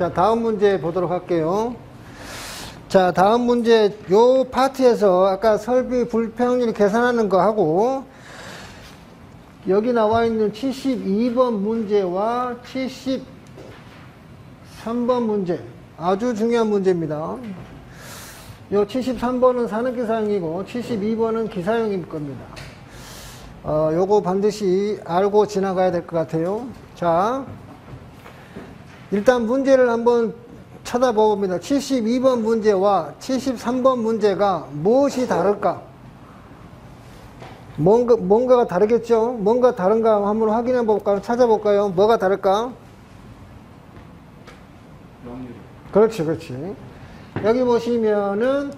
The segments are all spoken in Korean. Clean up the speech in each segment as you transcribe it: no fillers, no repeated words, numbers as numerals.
자, 다음 문제 보도록 할게요. 자, 다음 문제 요 파트에서 아까 설비 불평률 계산하는 거 하고 여기 나와 있는 72번 문제와 73번 문제 아주 중요한 문제입니다. 요 73번은 산업기사용이고 72번은 기사용일 겁니다. 요거 반드시 알고 지나가야 될 것 같아요. 자, 일단 문제를 한번 쳐다봅니다. 72번 문제와 73번 문제가 무엇이 다를까? 뭔가가 다르겠죠? 뭔가 다른가 한번 확인해 볼까요? 찾아볼까요? 뭐가 다를까? 그렇지, 그렇지. 여기 보시면은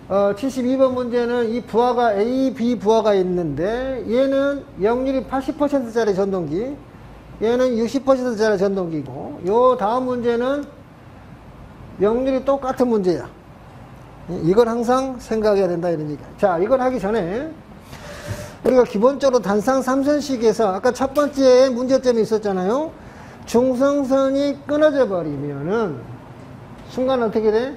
72번 문제는 이 부하가 A, B 부하가 있는데 얘는 역률이 80%짜리 전동기, 얘는 60%짜리 전동기고, 요 다음 문제는 역률이 똑같은 문제야. 이걸 항상 생각해야 된다 이런 얘기야. 자, 이걸 하기 전에 우리가 기본적으로 단상 3선식에서 아까 첫 번째 문제점이 있었잖아요. 중성선이 끊어져 버리면은 순간 어떻게 돼?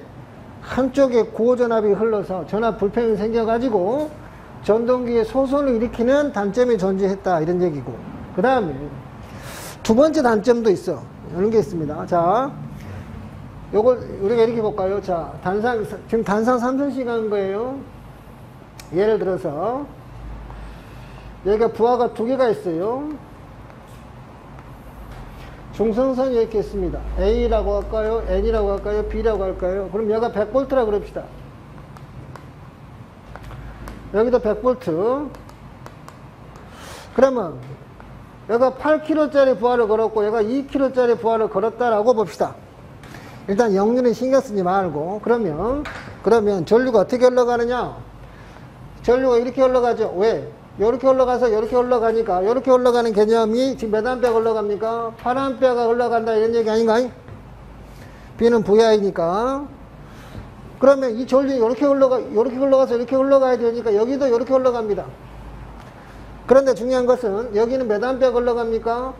한쪽에 고전압이 흘러서 전압 불평이 생겨가지고 전동기에 소손을 일으키는 단점이 존재했다 이런 얘기고, 그 다음에 두 번째 단점도 있어. 이런 게 있습니다. 자, 요걸 우리가 이렇게 볼까요? 자, 지금 단상 3선식 한 거예요. 예를 들어서 여기가 부하가 두 개가 있어요. 중성선이 이렇게 있습니다. A라고 할까요? N이라고 할까요? B라고 할까요? 그럼 여기가 100V라고 그럽시다. 여기도 100V. 그러면 여기가 8kg짜리 부하를 걸었고 여기가 2kg짜리 부하를 걸었다라고 봅시다. 일단 역률은 신경 쓰지 말고, 그러면 전류가 어떻게 흘러가느냐? 전류가 이렇게 흘러가죠. 왜? 이렇게 흘러가서 이렇게 흘러가니까, 이렇게 흘러가는 개념이 지금 몇 암페어가 흘러갑니까? 8암페어가 흘러간다 이런 얘기 아닌가? B는 VI니까. 그러면 이 전류 이렇게 흘러가서 이렇게 흘러가야 되니까 여기도 이렇게 흘러갑니다. 그런데 중요한 것은 여기는 몇 암페어가 흘러갑니까?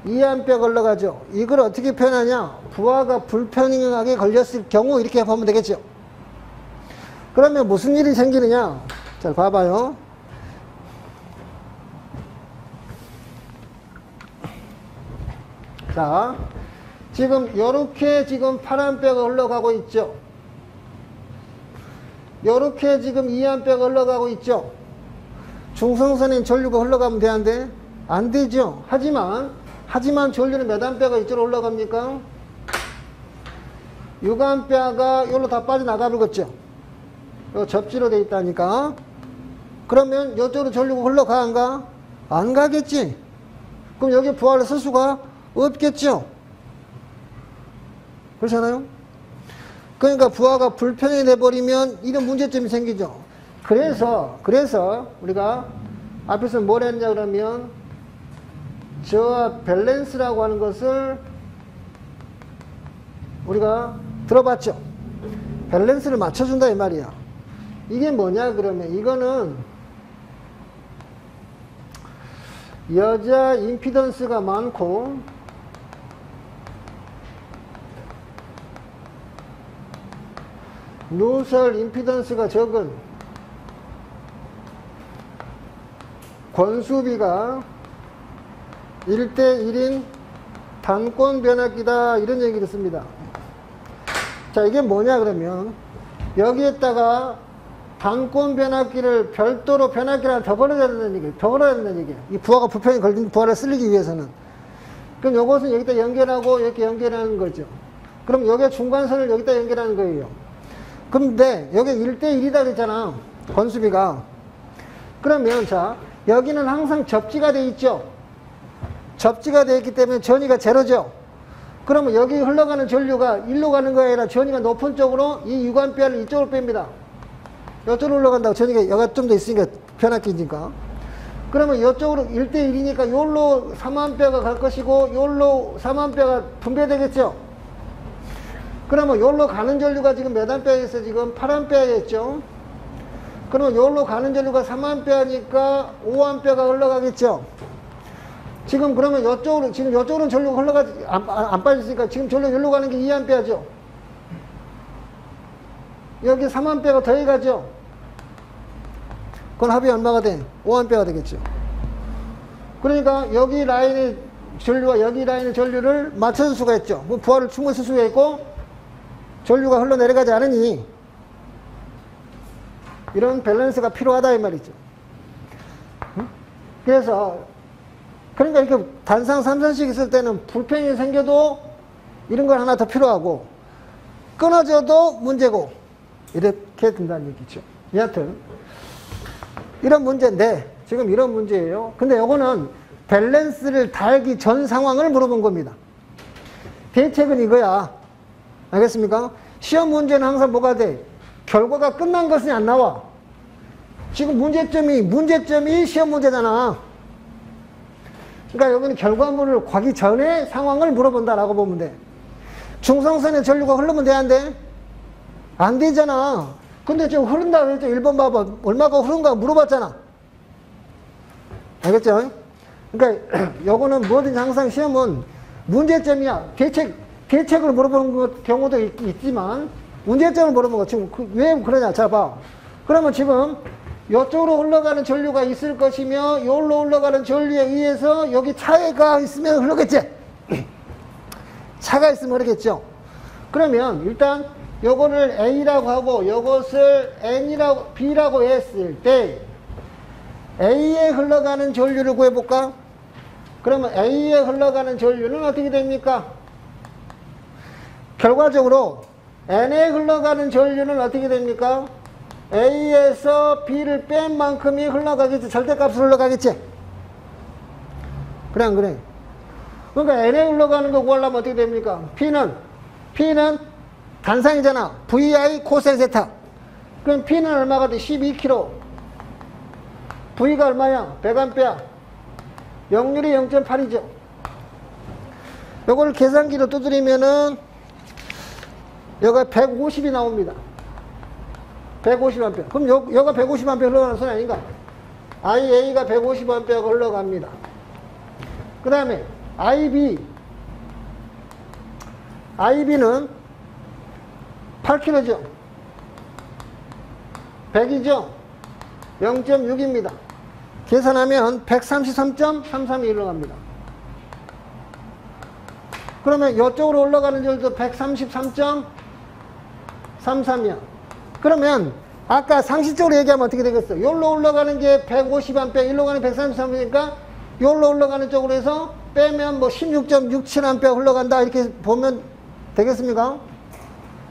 2암페어가 흘러가죠. 이걸 어떻게 표현하냐? 부하가 불평등하게 걸렸을 경우 이렇게 보면 되겠죠. 그러면 무슨 일이 생기느냐? 자, 봐봐요. 자, 지금 요렇게 지금 8암페어가 흘러가고 있죠. 요렇게 지금 2암페어가 흘러가고 있죠. 중성선인 전류가 흘러가면 되는데 안 되죠. 하지만 전류는 몇 암페어가 이쪽으로 올라갑니까? 6암페어가 여기로 다 빠져나가 버렸죠. 요 접지로 돼 있다니까. 그러면 이쪽으로 전류가 흘러가 안 가? 안 가겠지. 그럼 여기 부하를 쓸 수가 없겠죠. 그렇잖아요. 그러니까 부하가 불평이 돼버리면 이런 문제점이 생기죠. 그래서 우리가 앞에서 뭘 했냐 그러면 저하 밸런스라고 하는 것을 우리가 들어봤죠. 밸런스를 맞춰준다 이 말이야. 이게 뭐냐 그러면 이거는 여자 임피던스가 많고 누설 임피던스가 적은 권수비가 1대1인 단권 변압기다 이런 얘기를 씁니다. 자, 이게 뭐냐 그러면 여기에다가 단권 변압기를 별도로 변압기를 하나 더 걸어야 된다는 얘기예요. 더 걸어야 된다는 얘기예요. 이 부하가 불평이 걸린 부하를 쓰기 위해서는. 그럼 요것은 여기다 연결하고 이렇게 연결하는 거죠. 그럼 여기 중간선을 여기다 연결하는 거예요. 근데 여기 1대1이다 그랬잖아. 권수비가. 그러면 자, 여기는 항상 접지가 돼 있죠. 접지가 되어 있기 때문에 전위가 제로죠. 그러면 여기 흘러가는 전류가 일로 가는 거에 아니라 전위가 높은 쪽으로 이 6A를 이쪽으로 뺍니다. 이쪽으로 올라간다고 전위가 여기가 좀 더 있으니까 변압기니까. 그러면 이쪽으로 1대1이니까 요로 3A가 갈 것이고 요로 3A가 분배되겠죠. 그러면 요로 가는 전류가 지금 몇 A겠어요? 지금 8A겠죠. 그러면 요로 가는 전류가 3A니까 5A가 흘러가겠죠. 지금 그러면 이쪽으로, 지금 이쪽으로는 전류가 흘러가지, 안 빠졌으니까 지금 전류 여기로 가는 게 2A죠. 여기 3A가 더해가죠. 그건 합이 얼마가 돼? 5A가 되겠죠. 그러니까 여기 라인의 전류와 여기 라인의 전류를 맞춰줄 수가 있죠. 뭐 부하를 충분히 쓸 수가 있고 전류가 흘러내려가지 않으니 이런 밸런스가 필요하다 이 말이죠. 그래서 그러니까 이렇게 단상 3선씩 있을 때는 불편이 생겨도 이런 걸 하나 더 필요하고 끊어져도 문제고 이렇게 된다는 얘기죠. 여하튼 이런 문제인데 지금 이런 문제예요. 근데 요거는 밸런스를 달기 전 상황을 물어본 겁니다. 대책은 이거야. 알겠습니까? 시험 문제는 항상 뭐가 돼? 결과가 끝난 것은 안 나와. 지금 문제점이 시험 문제잖아. 그러니까 여기는 결과물을 가기 전에 상황을 물어본다라고 보면 돼. 중성선에 전류가 흐르면 돼, 안 돼? 안 되잖아. 근데 지금 흐른다 그랬죠? 1번 봐봐. 얼마가 흐른가 물어봤잖아. 알겠죠? 그러니까 요거는 뭐든지 항상 시험은 문제점이야. 대책을 물어보는 경우도 있지만 문제점을 물어보는 거 지금 왜 그러냐? 자 봐. 그러면 지금 이쪽으로 흘러가는 전류가 있을 것이며 여기로 흘러가는 전류에 의해서 여기 차가 있으면 흐르겠지. 차가 있으면 흐르겠죠. 그러면 일단 요거를 A라고 하고 요것을 B라고 했을 때 A에 흘러가는 전류를 구해볼까? 그러면 A에 흘러가는 전류는 어떻게 됩니까? 결과적으로 N에 흘러가는 전류는 어떻게 됩니까? A에서 B를 뺀 만큼이 흘러가겠지. 절대값으로 흘러가겠지. 그래 안 그래? 그러니까 N에 흘러가는 거 구하려면 어떻게 됩니까? P는 단상이잖아. VI 코사인 세타. 그럼 P는 얼마가 돼? 12kg. V가 얼마야? 100A. 역률이 0.8이죠. 요걸 계산기로 두드리면은 여기가 150이 나옵니다. 150A. 그럼 여기가 150A 흘러가는 선이 아닌가? IA가 150A가 흘러갑니다. 그 다음에 IB는 8kg죠. 100이죠. 0.6입니다. 계산하면 133.33이 흘러갑니다. 그러면 이쪽으로 올라가는 절도 133.33이야. 그러면 아까 상식적으로 얘기하면 어떻게 되겠어? 여기로 올라가는 게 150A, 여기로 가는 133이니까 여기로 올라가는 쪽으로 해서 빼면 뭐 16.67A 흘러간다 이렇게 보면 되겠습니까?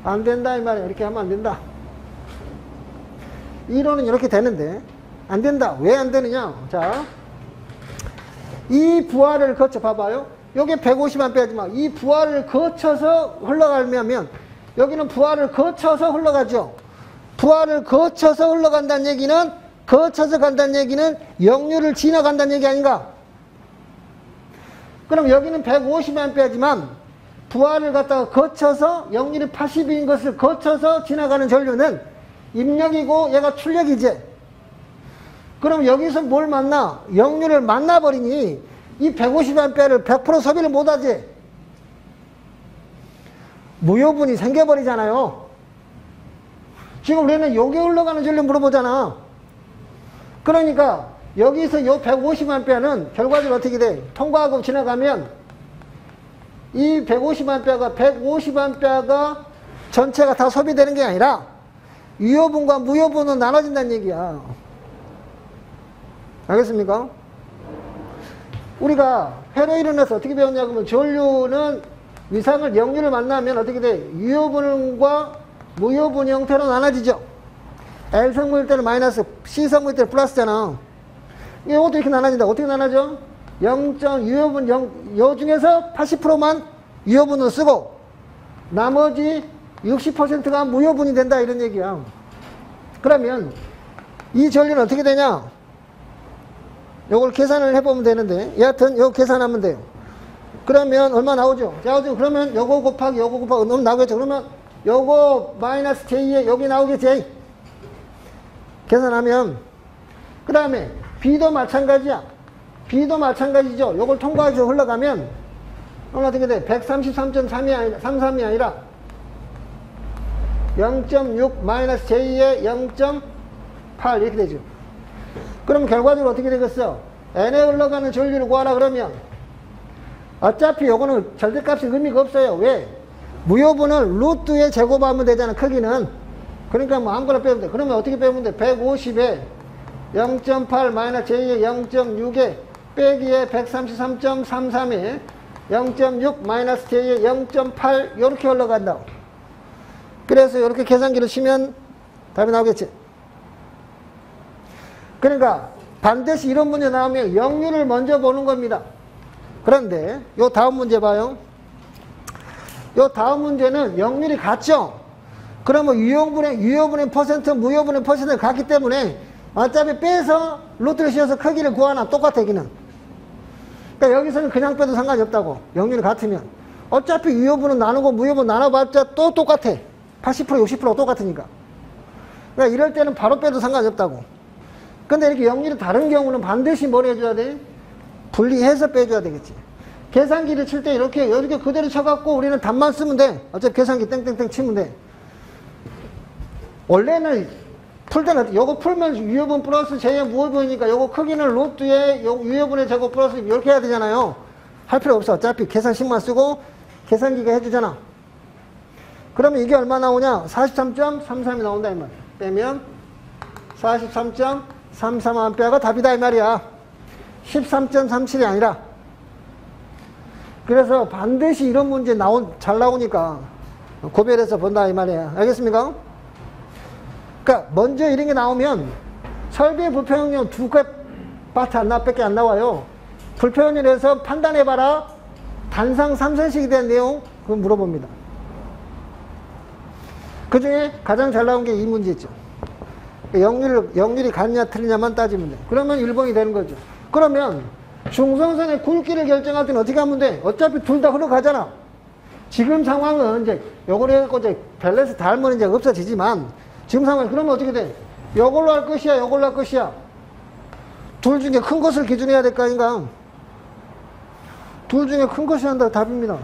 안 된다 이 말이야. 이렇게 하면 안 된다. 이론은 이렇게 되는데 안 된다. 왜 안 되느냐? 자, 이 부하를 거쳐 봐봐요. 여기 150A지만 이 부하를 거쳐서 흘러가면 여기는 부하를 거쳐서 흘러가죠. 부하를 거쳐서 흘러간다는 얘기는 거쳐서 간다는 얘기는 역류를 지나간다는 얘기 아닌가? 그럼 여기는 150A지만 부하를 갖다가 거쳐서 역률이 80인 것을 거쳐서 지나가는 전류는 입력이고 얘가 출력이지. 그럼 여기서 뭘 만나? 역률을 만나버리니 이 150A를 100% 소비를 못하지. 무효분이 생겨버리잖아요. 지금 우리는 여기 흘러가는 전류 물어보잖아. 그러니까 여기서 요 150A는 결과적으로 어떻게 돼? 통과하고 지나가면 이 150A가 전체가 다 소비되는 게 아니라 유효분과 무효분은 나눠진다는 얘기야. 알겠습니까? 우리가 회로 이론에서 어떻게 배웠냐 그러면 전류는 위상을 역률을 만나면 어떻게 돼? 유효분과 무효분 형태로 나눠지죠. L성분일 때는 마이너스, C성분일 때는 플러스잖아. 이것도 이렇게 나눠진다. 어떻게 나눠져? 0. 유효분 요 중에서 80%만 유효분으로 쓰고 나머지 60%가 무효분이 된다 이런 얘기야. 그러면 이 전류는 어떻게 되냐? 요걸 계산을 해보면 되는데 여하튼 요거 계산하면 돼요. 그러면 얼마 나오죠? 자, 그러면 요거 곱하기 너무 나오겠죠? 그러면 요거 마이너스 J에 여기 나오겠지? 계산하면 그 다음에 B도 마찬가지야. B도 마찬가지죠. 요걸 통과해서 흘러가면 어떻게 돼? 133.33이 아니라 0.6 마이너스 j2의 0.8 이렇게 되죠. 그럼 결과적으로 어떻게 되겠어? n에 흘러가는 전류를 구하라 그러면 어차피 요거는 절대값이 의미가 없어요. 왜? 무효분을 루트에 제곱하면 되잖아, 크기는. 그러니까 뭐 아무거나 빼면 돼. 그러면 어떻게 빼면 돼? 150에 0.8 마이너스 j2의 0.6에 빼기에 133.33에 0.6 마이너스 j의 0.8 이렇게 흘러간다고. 그래서 이렇게 계산기를 치면 답이 나오겠지. 그러니까 반드시 이런 문제 나오면 역률을 먼저 보는 겁니다. 그런데 요 다음 문제 봐요. 요 다음 문제는 역률이 같죠. 그러면 유효분의 퍼센트, 무효분의 퍼센트가 같기 때문에 어차피 빼서 루트를 씌워서 크기를 구하나 똑같아, 여기는. 그러니까 여기서는 그냥 빼도 상관이 없다고. 역률이 같으면. 어차피 유효분은 나누고 무효분 나눠봤자 또 똑같아. 80% 60% 똑같으니까. 그러니까 이럴 때는 바로 빼도 상관이 없다고. 근데 이렇게 역률이 다른 경우는 반드시 뭘 해줘야 돼? 분리해서 빼줘야 되겠지. 계산기를 칠 때 이렇게 그대로 쳐갖고 우리는 답만 쓰면 돼. 어차피 계산기 땡땡땡 치면 돼. 원래는 풀 때는 요거 풀면 유효분 플러스 j 무효분이니까 요거 크기는 루트에 유효분의 제곱 플러스 이렇게 해야 되잖아요. 할 필요 없어. 어차피 계산식만 쓰고 계산기가 해주잖아. 그러면 이게 얼마 나오냐? 43.33이 나온다 이 말이야. 빼면 43.33A가 답이다 이 말이야. 13.37이 아니라. 그래서 반드시 이런 문제 잘 나오니까 고별해서 본다 이 말이야. 알겠습니까? 그러니까 먼저 이런 게 나오면 설계 불평형 두 개밖에 밖에 안 나와요. 불평형에서 판단해봐라. 단상 3선식이 된 내용 그걸 물어봅니다. 그 중에 가장 잘 나온 게 이 문제죠. 역률이 같냐 틀리냐만 따지면 돼. 그러면 1번이 되는 거죠. 그러면 중성선의 굵기를 결정할 때는 어떻게 하면 돼? 어차피 둘 다 흘러가잖아. 지금 상황은 이제 요걸 해갖고 이제 밸런스 다 하면 이제 없어지지만 지금 상황에 그러면 어떻게 돼? 요걸로 할 것이야, 요걸로 할 것이야. 둘 중에 큰 것을 기준해야 될 거 아닌가? 둘 중에 큰 것이 한다 답입니다.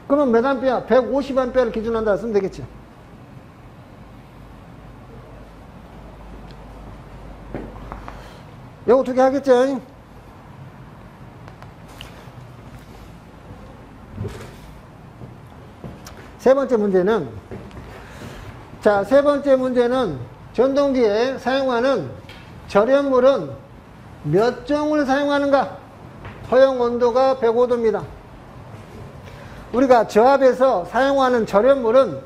그러면 몇 암페어? 150암페어를 기준한다 쓰면 되겠지. 요거 두 개 하겠죠? 세 번째 문제는 세 번째 문제는 전동기에 사용하는 절연물은 몇 종을 사용하는가? 허용 온도가 105도입니다. 우리가 저압에서 사용하는 절연물은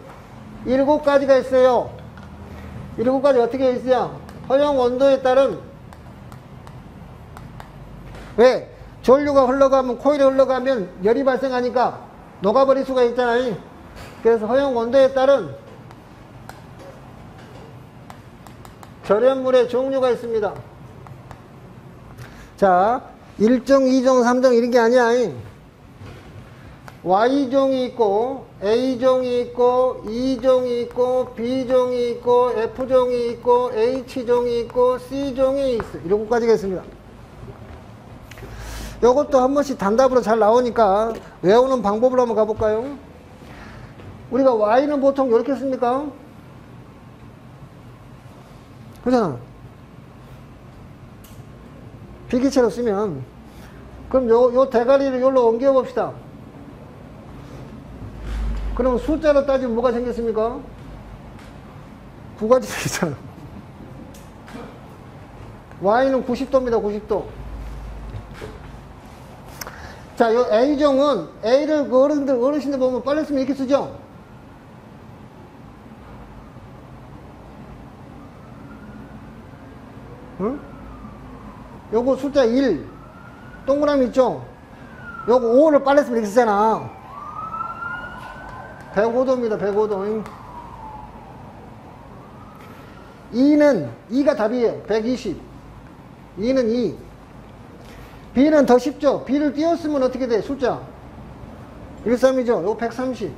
7가지가 있어요. 7가지 어떻게 있어요? 허용 온도에 따른 왜? 전류가 흘러가면 코일이 흘러가면 열이 발생하니까 녹아버릴 수가 있잖아요. 그래서 허용 온도에 따른 절연물의 종류가 있습니다. 자, 1종, 2종, 3종 이런 게 아니야. Y종이 있고 A종이 있고 E종이 있고 B종이 있고 F종이 있고 H종이 있고 C종이 있어. 7가지가 있습니다. 요것도 한 번씩 단답으로 잘 나오니까 외우는 방법으로 한번 가볼까요? 우리가 Y는 보통 이렇게 씁니까? 그렇잖아. 필기체로 쓰면 그럼 요 대가리를 여기로 옮겨 봅시다. 그럼 숫자로 따지면 뭐가 생겼습니까? 9가지 생겼잖아. Y는 90도입니다. 90도. 자, 요 A종은 A를 그 어르신들 보면 빨리 쓰면 이렇게 쓰죠? 응? 요거 숫자 1 동그라미 있죠? 요거 5를 빨리 쓰면 이렇게 쓰잖아. 105도입니다. 105도. 2가 답이에요. 120. 2는 2. B는 더 쉽죠? B를 띄웠으면 어떻게 돼? 숫자 13이죠? 요거 130.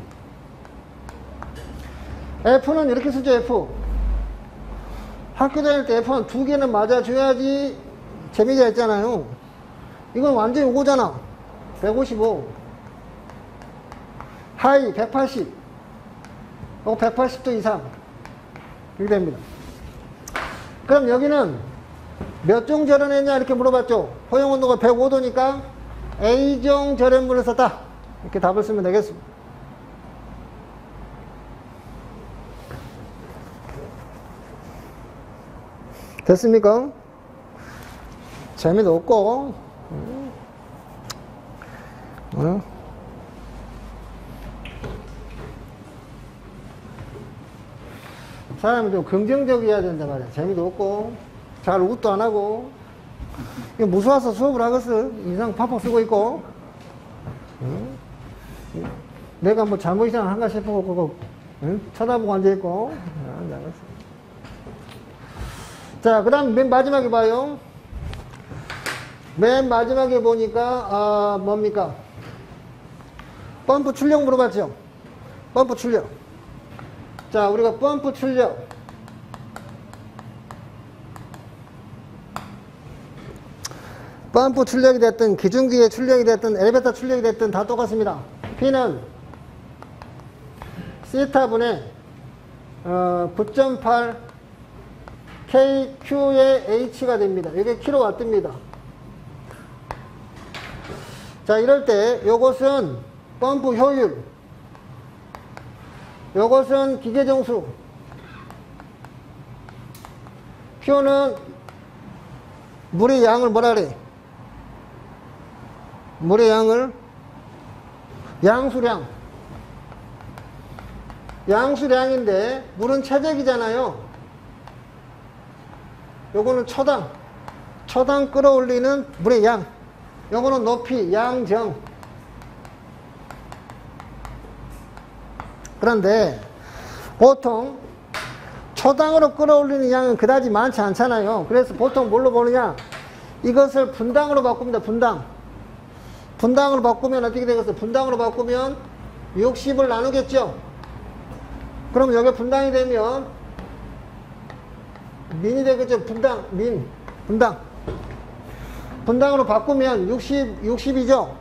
F는 이렇게 쓰죠? F. 학교 다닐 때 F는 2개는 맞아줘야지 재미가 있잖아요. 이건 완전히 5잖아. 155. 하이 180. 180도 이상. 이렇게 됩니다. 그럼 여기는 몇 종 절연했냐 이렇게 물어봤죠. 허용 온도가 105도니까 A종 절연물을 썼다. 이렇게 답을 쓰면 되겠습니다. 됐습니까? 재미도 없고 사람이 좀 긍정적이어야 된다 말이야. 재미도 없고 잘 웃도 안 하고 무서워서 수업을 하겠어. 인상 팍팍 쓰고 있고 내가 뭐 잘못 이상한가 싶어서 쳐다보고 앉아있고. 자, 그 다음 맨 마지막에 봐요. 맨 마지막에 보니까 뭡니까? 펌프 출력 물어봤죠. 펌프 출력. 자, 우리가 펌프 출력 펌프 출력이 됐든 기중기의 출력이 됐든 엘리베이터 출력이 됐든 다 똑같습니다. P는 시타분의 9.8 KQ의 H가 됩니다. 이게 킬로와트입니다. 자, 이럴 때 요것은 펌프 효율, 요것은 기계정수, Q는 물의 양을 뭐라 그래? 물의 양을 양수량. 양수량인데 물은 체적이잖아요. 요거는 초당 끌어올리는 물의 양. 요거는 높이, 양정. 그런데 보통 초당으로 끌어올리는 양은 그다지 많지 않잖아요. 그래서 보통 뭘로 보느냐? 이것을 분당으로 바꿉니다. 분당으로 바꾸면 어떻게 되겠어요? 분당으로 바꾸면 60을 나누겠죠? 그럼 여기 분당이 되면 민이 되겠죠? 분당. 분당으로 바꾸면 60이죠?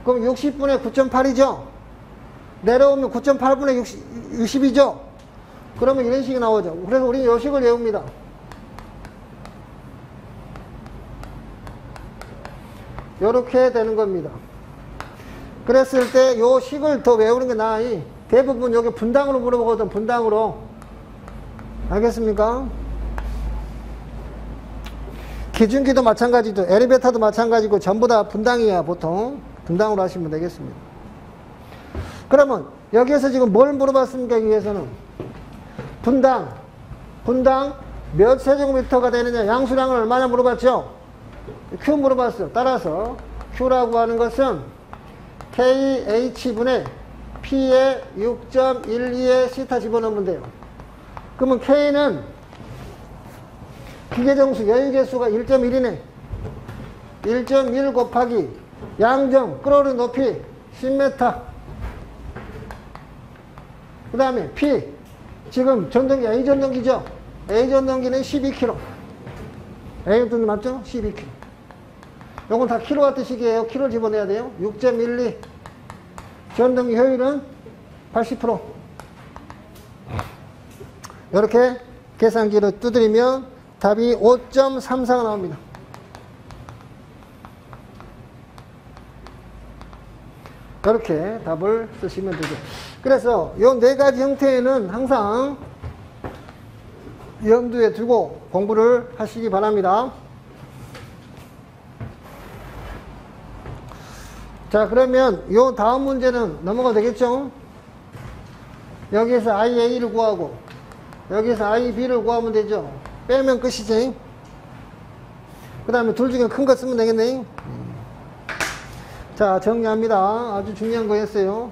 그럼 60분의 9.8이죠? 내려오면 9.8분의 60이죠? 그러면 이런 식이 나오죠. 그래서 우리는 이 식을 외웁니다. 요렇게 되는 겁니다. 그랬을 때 요 식을 더 외우는 게 나아. 대부분 여기 분당으로 물어보거든. 분당으로. 알겠습니까? 기중기도 마찬가지죠. 엘리베이터도 마찬가지고 전부 다 분당이야. 보통 분당으로 하시면 되겠습니다. 그러면 여기에서 지금 뭘 물어봤습니까? 여기에서는 분당 몇 세제곱미터가 되느냐, 양수량을 얼마나 물어봤죠? Q 물어봤어요. 따라서 Q라고 하는 것은 KH분의 P의 6.12에 시타 집어넣으면 돼요. 그러면 K는 기계정수 여유계수가 1.1이네. 1.1 곱하기 양정 끌어오르는 높이 10m. 그 다음에 P 지금 전동기 A 전동기죠. A 전동기는 12kg. A 전동기 맞죠? 12kg. 요건 다 킬로와트식이에요. 킬로 집어내야 돼요. 6.12. 전동기 효율은 80%. 이렇게 계산기를 두드리면 답이 5.34가 나옵니다. 이렇게 답을 쓰시면 되죠. 그래서 이 네 가지 형태는 항상 염두에 두고 공부를 하시기 바랍니다. 자, 그러면 요 다음 문제는 넘어가도 되겠죠? 여기에서 IA를 구하고 여기에서 IB를 구하면 되죠. 빼면 끝이지. 그 다음에 둘 중에 큰 거 쓰면 되겠네. 자, 정리합니다. 아주 중요한 거였어요.